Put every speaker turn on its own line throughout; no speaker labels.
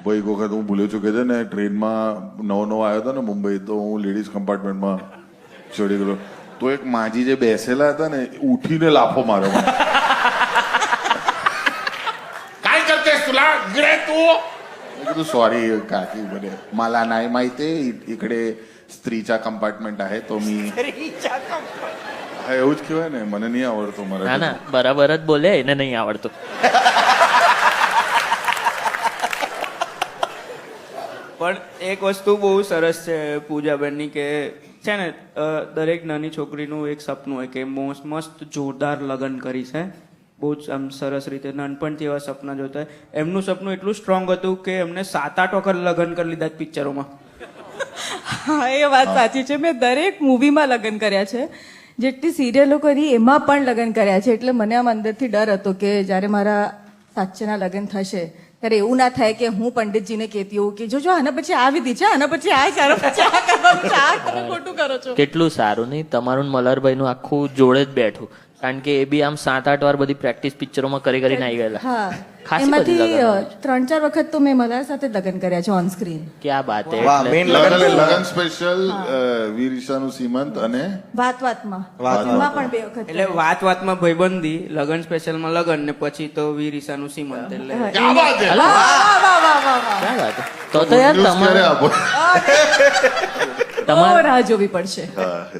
ભાઈ એક વખત હું ભૂલ્યો છું કે છે ને ટ્રેનમાં નવો આવ્યો હતો ને મુંબઈ, તો હું લેડીઝ કમ્પાર્ટમેન્ટમાં ચડી ગયો, તો એક માજી જે બેસેલા હતા ને ઉઠીને લાફો માર્યો મને.
काय करतेस तुला गिरे तू
मी कીધું सॉरी काकी म्हणे मला नाही माहिती इकडे स्त्रीचा कंपार्टमेंट आहे तो मी હા એવું જ કહેવાય ને, મને નહીં આવડતું
ના
મરાઠી.
ના બરાબર જ બોલે, એને નહીં આવડતું.
પણ એક વસ્તુ બહુ સરસ છે પૂજાબેનની કે છે ને દરેક નાની છોકરીનું એક સપનું હોય કે મસ્ત જોરદાર લગ્ન કરી છે, બહુ જ આમ સરસ રીતે નાનપણથી એવા સપના જોતા હોય. એમનું સપનું એટલું સ્ટ્રોંગ હતું કે એમને 7-8 વખત લગ્ન કરી લીધા પિક્ચરોમાં.
હા એ વાત સાચી છે. મેં દરેક મૂવીમાં લગ્ન કર્યા છે, જેટલી સિરિયલો કરી એમાં પણ લગ્ન કર્યા છે. એટલે મને આમ અંદરથી ડર હતો કે જ્યારે મારા સાચેના લગ્ન થશે ત્યારે એવું ના થાય કે હું પંડિતજીને કહેતી હોઉં કે જો આના પછી આ વિધિ છે, આના પછી આ છે, આના પછી આ કરવાનું છે, આ તમે ખોટું કરો છો.
કેટલું સારું નહીં, તમારું ને મલ્હારભાઈનું આખું જોડે જ બેઠું, કારણ કે એ બી આમ 7-8 વાર બધી પ્રેક્ટિસ પિક્ચરોમાં કરીને આવી ગયેલા.
હા,
ખાસી બધી
એમાંથી
લગન.
3-4 વખત તો મેં મલ્હાર સાથે જ લગ્ન કર્યા છે ઓન સ્ક્રીન.
ક્યાં બાત હે.
વાહ,
એટલે
main
લગન સ્પેશિયલ વીર ઈશાનું સીમંત અને
વાતમાં
વાતમાં.
એમાં પણ 2 વખત
એટલે વાતમાં ભાઈબંધી, લગન સ્પેશિયલમાં લગન ને પછી તો વીર ઈશાનું સીમંત. એટલે
ક્યાં વાત છે?
વાહ, વાહ, વાહ, વાહ, વાહ, વાહ.
ક્યાં વાત હે. તો યાર
News ક્યારે
તમારા
આપો?
તો રાહ જોવી પડશે.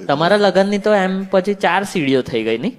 તમારા લગ્નની તો એમ પછી 4 સીડીઓ થઈ ગઈ નહીં.